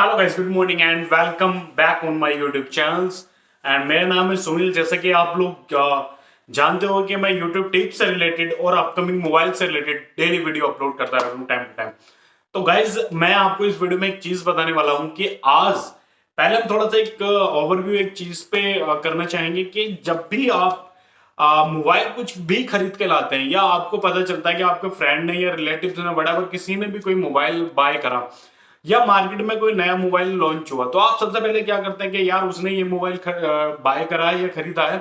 Hello guys, good morning and welcome back on my YouTube channels. And मेरा नाम है सुनील। जैसा कि आप लोग जानते हो कि मैं यूट्यूब टिप्स से रिलेटेड और अपकमिंग मोबाइल से रिलेटेड डेली वीडियो अपलोड करता रहता हूँ टाइम टू टाइम। तो गाइज, मैं आपको इस वीडियो में एक चीज बताने वाला हूँ कि आज पहले हम थोड़ा सा एक ओवरव्यू एक चीज पे करना चाहेंगे कि जब भी आप मोबाइल कुछ भी खरीद के लाते हैं या आपको पता चलता है कि आपके फ्रेंड ने या रिलेटिव ने बड़ा किसी ने भी कोई मोबाइल बाय करा या मार्केट में कोई नया मोबाइल लॉन्च हुआ, तो आप सबसे पहले क्या करते हैं कि यार उसने ये मोबाइल बाय करा है या खरीदा है,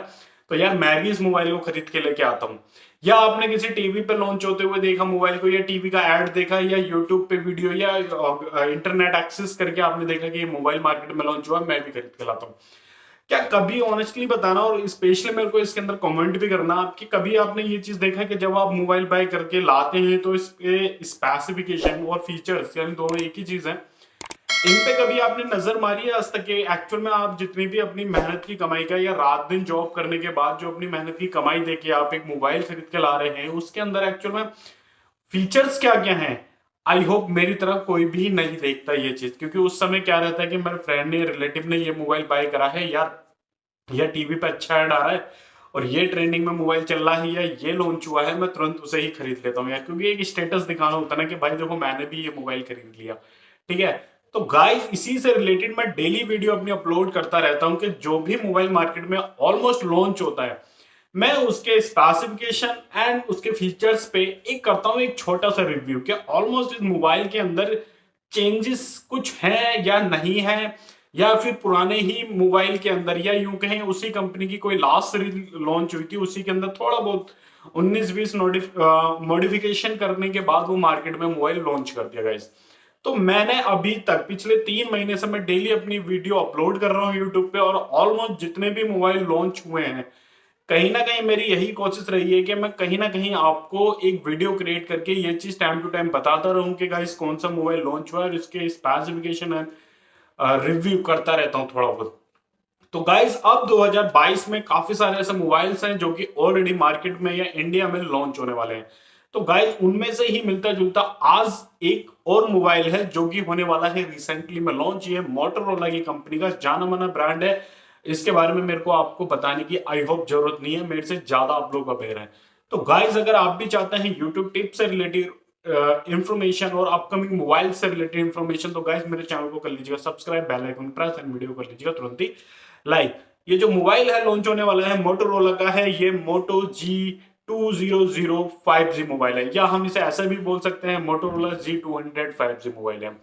तो यार मैं भी इस मोबाइल को खरीद के लेके आता हूँ। या आपने किसी टीवी पे लॉन्च होते हुए देखा मोबाइल को, या टीवी का एड देखा, या यूट्यूब पे वीडियो, या इंटरनेट एक्सेस करके आपने देखा कि ये मोबाइल मार्केट में लॉन्च हुआ, मैं भी खरीद के लाता हूँ। क्या कभी ऑनेस्टली बताना और स्पेशली मेरे को इसके अंदर कमेंट भी करना आपकी, कभी आपने ये चीज देखा कि जब आप मोबाइल बाय करके लाते हैं तो इसके स्पेसिफिकेशन और फीचर्स यानी दोनों एक ही चीज है, इन पे कभी आपने नजर मारी है आज तक कि एक्चुअल में आप जितनी भी अपनी मेहनत की कमाई का या रात दिन जॉब करने के बाद जो अपनी मेहनत की कमाई देके आप एक मोबाइल खरीद के ला रहे हैं, उसके अंदर एक्चुअल में फीचर्स क्या क्या हैं। आई होप मेरी तरह कोई भी नहीं देखता ये चीज, क्योंकि उस समय क्या रहता है कि मेरे फ्रेंड ने रिलेटिव ने ये मोबाइल बाय करा है यार, या टीवी पे अच्छा ऐड आ रहा है और ये ट्रेंडिंग में मोबाइल चल रहा है या ये लॉन्च हुआ है, मैं तुरंत उसे ही खरीद लेता हूँ यार, क्योंकि एक स्टेटस दिखाना होता है ना कि भाई देखो मैंने भी ये मोबाइल खरीद लिया। ठीक है, तो गाइस इसी से रिलेटेड मैं डेली वीडियो अपनी अपलोड करता रहता हूँ कि जो भी मोबाइल मार्केट में ऑलमोस्ट लॉन्च होता है, मैं उसके स्पेसिफिकेशन एंड उसके फीचर्स पे एक करता हूँ एक छोटा सा रिव्यू कि ऑलमोस्ट इस मोबाइल के अंदर चेंजेस कुछ हैं या नहीं है, या फिर पुराने ही मोबाइल के अंदर, या यूं कहें उसी कंपनी की कोई लास्ट सीरीज लॉन्च हुई थी उसी के अंदर थोड़ा बहुत 19-20 मॉडिफिकेशन करने के बाद वो मार्केट में मोबाइल लॉन्च कर दिया गाइस। तो मैंने अभी तक पिछले 3 महीने से मैं डेली अपनी वीडियो अपलोड कर रहा हूँ यूट्यूब पे, और ऑलमोस्ट जितने भी मोबाइल लॉन्च हुए हैं कहीं ना कहीं मेरी यही कोशिश रही है कि मैं कहीं ना कहीं आपको एक वीडियो क्रिएट करके ये चीज टाइम टू टाइम बताता रहूं कि गाइस कौन सा मोबाइल लॉन्च हुआ है और इसके स्पेसिफिकेशन है रिव्यू करता रहता हूं थोड़ा बहुत। तो गाइस अब 2022 में काफी सारे ऐसे मोबाइल्स हैं जो कि ऑलरेडी मार्केट में या इंडिया में लॉन्च होने वाले हैं। तो गाइस उनमें से ही मिलता जुलता आज एक और मोबाइल है जो कि होने वाला है रिसेंटली में लॉन्च। ये मोटोरोला की कंपनी का जाना माना ब्रांड है। इसके बारे में मेरे को आपको बताने की आई होप जरूरत नहीं है, मेरे से ज्यादा आप लोग अवेयर हैं। तो गाइस अगर आप भी चाहते हैं यूट्यूब टिप्स से रिलेटेड इंफॉर्मेशन और अपकमिंग मोबाइल से रिलेटेड इंफॉर्मेशन, तो गाइस मेरे चैनल को कर लीजिएगा subscribe, bell icon press and video कर लीजिएगा तुरंत ही लाइक। ये जो मोबाइल है लॉन्च होने वाला है मोटोरोला का है, ये मोटो G200 5G मोबाइल है, या हम इसे ऐसा भी बोल सकते हैं मोटोरोला G200 5G मोबाइल है।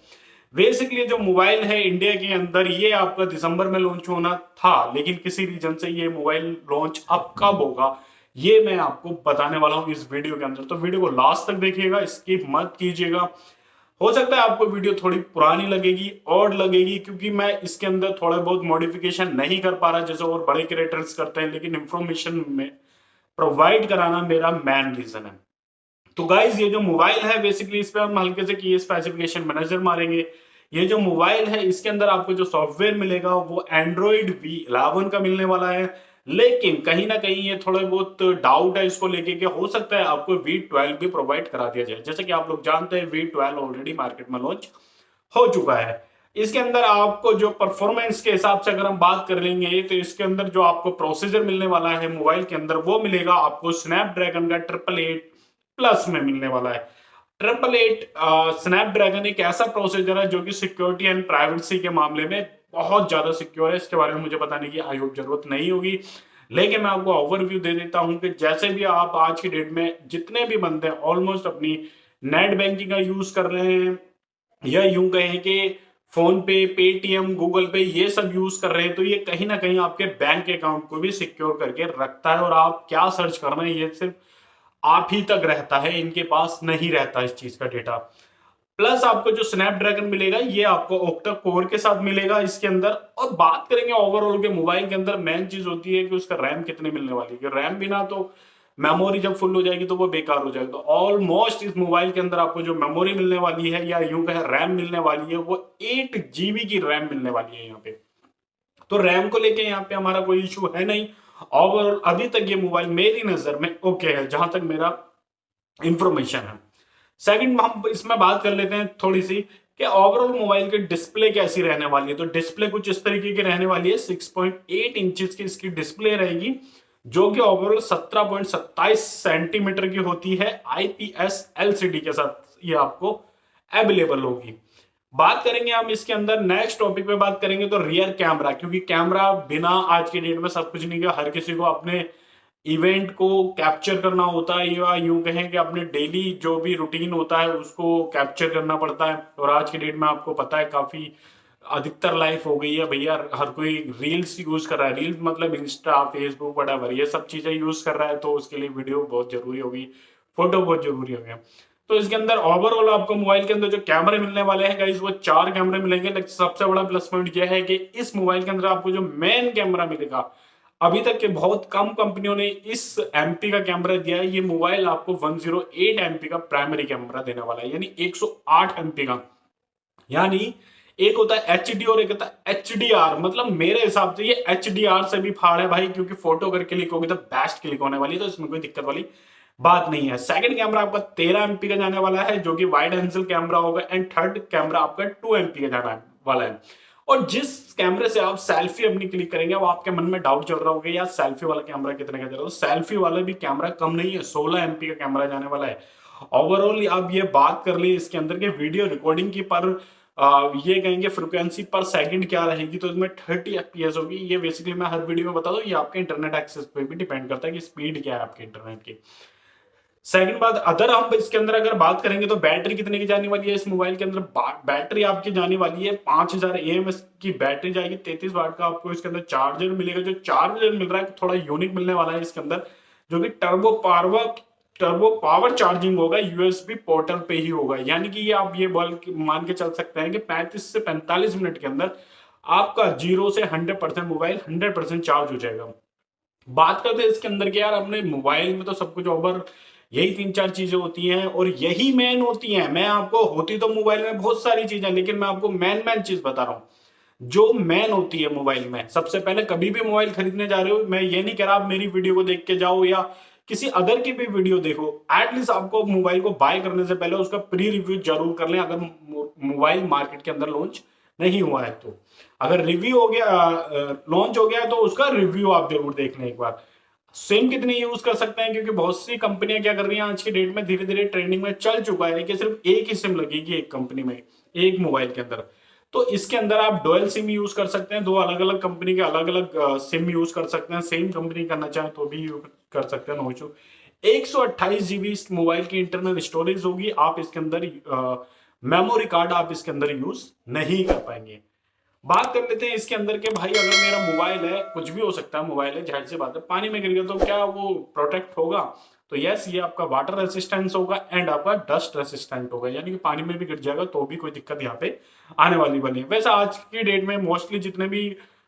बेसिकली जो मोबाइल है इंडिया के अंदर ये आपका दिसंबर में लॉन्च होना था, लेकिन किसी रीजन से ये मोबाइल लॉन्च अब कब होगा ये मैं आपको बताने वाला हूं इस वीडियो के अंदर। तो वीडियो को लास्ट तक देखिएगा, स्किप मत कीजिएगा। हो सकता है आपको वीडियो थोड़ी पुरानी लगेगी और लगेगी, क्योंकि मैं इसके अंदर थोड़ा बहुत मॉडिफिकेशन नहीं कर पा रहा जैसे और बड़े क्रिएटर्स करते हैं, लेकिन इंफॉर्मेशन में प्रोवाइड कराना मेरा मेन रीजन है। तो गाइज ये जो मोबाइल है बेसिकली इस पे हम हल्के से की स्पेसिफिकेशन में नजर मारेंगे। ये जो मोबाइल है इसके अंदर आपको जो सॉफ्टवेयर मिलेगा वो एंड्रॉइड V11 का मिलने वाला है, लेकिन कहीं ना कहीं ये थोड़ा बहुत डाउट है इसको लेके कि हो सकता है आपको V12 भी प्रोवाइड करा दिया जाए। जैसे कि आप लोग जानते हैं V12 ऑलरेडी मार्केट में लॉन्च हो चुका है। इसके अंदर आपको जो परफॉर्मेंस के हिसाब से अगर हम बात कर लेंगे तो इसके अंदर जो आपको प्रोसीजर मिलने वाला है मोबाइल के अंदर वो मिलेगा आपको स्नैपड्रैगन का 888+ में मिलने वाला है। 888 स्नैपड्रैगन एक ऐसा प्रोसीजर है जो कि सिक्योरिटी एंड प्राइवेसी के मामले में बहुत ज्यादा सिक्योर है। इसके बारे में मुझे बताने की आई होप जरूरत नहीं होगी, लेकिन मैं आपको ओवरव्यू दे देता हूं कि जैसे भी आप आज की डेट में जितने भी बंदे ऑलमोस्ट अपनी नेट बैंकिंग का यूज कर रहे हैं, या यूं कहें कि फोन पे, पेटीएम, गूगल पे ये सब यूज कर रहे हैं, तो ये कहीं ना कहीं आपके बैंक अकाउंट को भी सिक्योर करके रखता है, और आप क्या सर्च कर रहे हैं ये सिर्फ आप ही तक रहता है, इनके पास नहीं रहता इस चीज का डेटा। प्लस आपको जो स्नैपड्रैगन मिलेगा ये आपको ऑक्टा कोर के साथ मिलेगा इसके अंदर। और बात करेंगे ओवरऑल के मोबाइल के अंदर मेन चीज होती है कि उसका रैम कितने मिलने वाली है। रैम बिना तो मेमोरी जब फुल हो जाएगी तो वो बेकार हो जाएगा। तो ऑलमोस्ट इस मोबाइल के अंदर आपको जो मेमोरी मिलने वाली है या यूं कहें रैम मिलने वाली है वो 8 GB की रैम मिलने वाली है यहाँ पे। तो रैम को लेके यहाँ पे हमारा कोई इशू है नहीं। और अभी तक ये मोबाइल मेरी नजर में ओके है जहां तक मेरा इंफॉर्मेशन है। सेकंड हम इसमें बात कर लेते हैं थोड़ी सी कि ओवरऑल मोबाइल की डिस्प्ले कैसी रहने वाली है। तो डिस्प्ले कुछ इस तरीके की रहने वाली है, 6.8 इंचेस की इसकी डिस्प्ले रहेगी, जो कि ओवरऑल 17.27 सेंटीमीटर की होती है। आईपीएस एलसीडी के साथ ये आपको अवेलेबल होगी। बात करेंगे हम इसके अंदर नेक्स्ट टॉपिक पे बात करेंगे तो रियर कैमरा, क्योंकि कैमरा बिना आज की डेट में सब कुछ नहीं है। हर किसी को अपने इवेंट को कैप्चर करना होता है, या यूं कहें कि अपने डेली जो भी रूटीन होता है उसको कैप्चर करना पड़ता है। और आज की डेट में आपको पता है काफी अधिकतर लाइफ हो गई है भैया, हर कोई रील्स यूज कर रहा है। रील्स मतलब इंस्टा, फेसबुक, वगैरह ये सब चीजें यूज कर रहा है, तो उसके लिए वीडियो बहुत जरूरी होगी, फोटो बहुत जरूरी हो गया। तो इसके अंदर ओवरऑल आपको मोबाइल के अंदर जो कैमरे मिलने वाले हैं गाइस, वो 4 कैमरे मिलेंगे। लेकिन सबसे बड़ा प्लस पॉइंट यह है कि इस मोबाइल के अंदर आपको जो मेन कैमरा मिलेगा, अभी तक के बहुत कम कंपनियों ने इस एमपी का कैमरा दिया है। ये मोबाइल आपको 108 एमपी का प्राइमरी कैमरा देने वाला है, यानी 108 एमपी का। यानी एक होता है एच डी और एक होता है एचडीआर। मतलब मेरे हिसाब से ये एचडीआर से भी फाड़ है भाई, क्योंकि फोटो अगर क्लिक होगी तो बेस्ट क्लिक होने वाली है, तो इसमें कोई दिक्कत वाली बात नहीं है। सेकंड कैमरा आपका 13 एमपी का जाने वाला है, जो कि वाइड एंगल कैमरा होगा। एंड थर्ड कैमरा आपका 2 एमपी का जाने वाला है। और जिस कैमरे से आप सेल्फी अपनी क्लिक करेंगे, वो आपके मन में डाउट चल रहा होगा यार सेल्फी वाला कैमरा कितने का चल रहा है। सेल्फी वाला भी कैमरा कम नहीं है, 16 एमपी का कैमरा जाने वाला है। ओवरऑल आप ये बात कर ली इसके अंदर के वीडियो रिकॉर्डिंग की, पर ये कहेंगे फ्रिक्वेंसी पर सेकंड क्या रहेगी, तो इसमें 30 एफपीएस होगी। ये बेसिकली मैं हर वीडियो में बता दूं, ये आपके इंटरनेट एक्सेस पे भी डिपेंड करता है कि स्पीड क्या है आपके इंटरनेट की। सेकंड बात, अदर हम इसके अंदर अगर बात करेंगे तो बैटरी कितने की जाने वाली है इस मोबाइल के अंदर। बैटरी आपकी जाने वाली है 5000 एएमएस की बैटरी जाएगी। 33 वाट का आपको इसके अंदर चार्जर मिलेगा। जो चार्जर मिल रहा है थोड़ा यूनिक मिलने वाला है इसके अंदर, जो कि टर्बो पावर चार्जिंग होगा, यूएसबी पोर्टल पे ही होगा। यानी कि ये आप ये मान के चल सकते हैं कि 35 से 45 मिनट के अंदर आपका 0 से 100% मोबाइल 100% चार्ज हो जाएगा। बात करते हैं इसके अंदर कि यार अपने मोबाइल में तो सब कुछ ओवर यही 3-4 चीजें होती हैं और यही मेन होती हैं। मैं आपको होती तो मोबाइल में बहुत सारी चीजें, लेकिन मैं आपको मेन चीज बता रहा हूं जो मेन होती है मोबाइल में। सबसे पहले कभी भी मोबाइल खरीदने जा रहे हो, मैं ये नहीं कह रहा आप मेरी वीडियो को देख के जाओ या किसी अदर की भी वीडियो देखो, एटलीस्ट आपको मोबाइल को बाय करने से पहले उसका प्री रिव्यू जरूर कर लें, अगर मोबाइल मार्केट के अंदर लॉन्च नहीं हुआ है तो। अगर रिव्यू हो गया, लॉन्च हो गया है, तो उसका रिव्यू आप जरूर देख लें एक बार। सिम कितनी यूज कर सकते हैं, क्योंकि बहुत सी कंपनियां क्या कर रही हैं आज की डेट में, धीरे धीरे ट्रेंडिंग में चल चुका है कि सिर्फ एक ही सिम लगेगी एक कंपनी में, एक मोबाइल के अंदर। तो इसके अंदर आप डुअल सिम यूज कर सकते हैं, 2 अलग अलग कंपनी के अलग अलग सिम यूज कर सकते हैं। सेम कंपनी करना चाहें तो भी यूज कर सकते हैं, नो इशू। 128 GB इस मोबाइल की इंटरनल स्टोरेज होगी। आप इसके अंदर मेमोरी कार्ड आप इसके अंदर यूज नहीं कर पाएंगे। बात कर लेते हैं इसके अंदर के भाई, अगर मेरा मोबाइल है, कुछ भी हो सकता है मोबाइल है, जाहिर सी बात है, पानी में गिर गया तो क्या वो प्रोटेक्ट होगा? तो यस, ये आपका वाटर रेसिस्टेंस होगा एंड आपका डस्ट रेसिस्टेंट होगा, यानी कि पानी में भी गिर जाएगा तो भी कोई दिक्कत यहाँ पे आने वाली बनी है। वैसे आज की डेट में मोस्टली जितने भी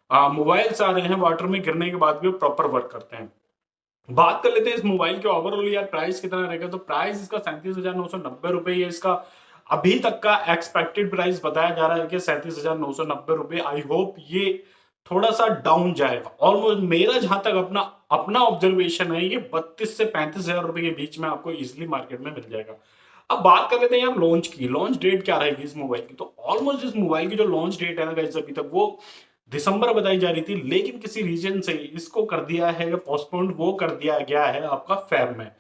मोबाइल्स आ रहे हैं, वाटर में गिरने के बाद भी प्रॉपर वर्क करते हैं। बात कर लेते हैं इस मोबाइल के ओवरऑल यार प्राइस कितना रहेगा। तो प्राइस इसका 37,990 रुपए, ये इसका अभी तक का एक्सपेक्टेड प्राइस बताया जा रहा है कि 37,990 रुपए। आई होप ये थोड़ा सा डाउन जाएगा। ऑलमोस्ट मेरा जहां तक अपना अपना ऑब्जर्वेशन है, ये 32 से 35,000 रुपए के बीच में आपको इजिली मार्केट में मिल जाएगा। अब बात कर लेते हैं यार लॉन्च की। लॉन्च डेट क्या रहेगी इस मोबाइल की? तो ऑलमोस्ट इस मोबाइल की जो लॉन्च डेट है ना गाइस, अभी तक वो दिसंबर बताई जा रही थी, लेकिन किसी रीजन से इसको कर दिया है पोस्टपोन्ड, वो कर दिया गया है आपका फेब में।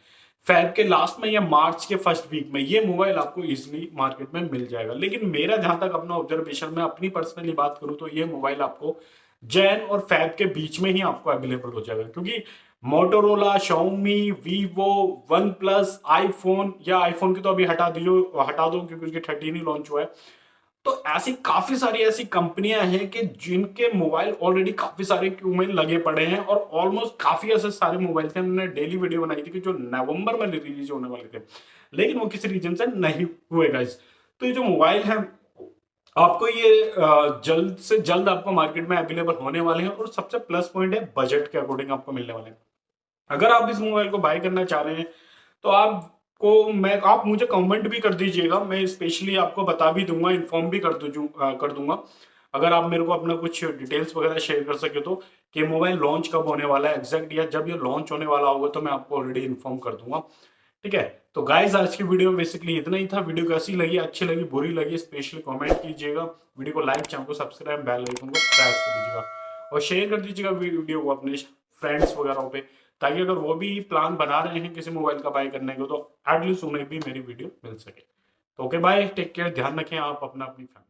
फेब के लास्ट में या मार्च के फर्स्ट वीक में ये मोबाइल आपको इजिली मार्केट में मिल जाएगा। लेकिन मेरा जहां तक अपना ऑब्जर्वेशन में अपनी पर्सनली बात करूं, तो ये मोबाइल आपको जैन और फेब के बीच में ही आपको अवेलेबल हो जाएगा, क्योंकि Motorola, Xiaomi, Vivo, one plus, iPhone, या आईफोन की तो अभी हटा दो क्योंकि उसकी 13 ही लॉन्च हुआ है। तो ऐसी काफी सारी ऐसी कंपनियां हैं कि जिनके मोबाइल ऑलरेडी काफी सारे क्यू में लगे पड़े हैं, और ऑलमोस्ट काफी ऐसे सारे मोबाइल थे। हमने डेली वीडियो बनाई थी कि जो नवंबर में रिलीज होने वाले थे, लेकिन वो किसी रीजन से नहीं हुए गाइस। तो ये जो मोबाइल है आपको ये जल्द से जल्द आपको मार्केट में अवेलेबल होने वाले हैं, और सबसे प्लस पॉइंट है बजट के अकॉर्डिंग आपको मिलने वाले हैं। अगर आप इस मोबाइल को बाय करना चाह रहे हैं तो आप मुझे कमेंट भी कर दीजिएगा, मैं स्पेशली आपको बता भी दूंगा, इन्फॉर्म भी कर दूंगा। अगर आप मेरे को अपना कुछ डिटेल्स वगैरह शेयर कर सके तो, कि मोबाइल लॉन्च कब होने वाला है एग्जैक्ट, या जब ये लॉन्च होने वाला होगा तो मैं आपको ऑलरेडी इन्फॉर्म कर दूंगा ठीक है। तो गाइस आज की वीडियो में बेसिकली इतना ही था। वीडियो कैसी लगी, अच्छी लगी, बुरी लगी, स्पेशली कमेंट कीजिएगा। वीडियो को लाइक, चैनल को सब्सक्राइब, बेल आइकन को प्रेस कर दीजिएगा और शेयर कर दीजिएगा वीडियो को अपने फ्रेंड्स वगैरह पे, ताकि अगर वो भी प्लान बना रहे हैं किसी मोबाइल का बाय करने को तो एटलीस्ट उन्हें भी मेरी वीडियो मिल सके। तो ओके बाय, टेक केयर, ध्यान रखें आप अपना, अपनी फैमिली।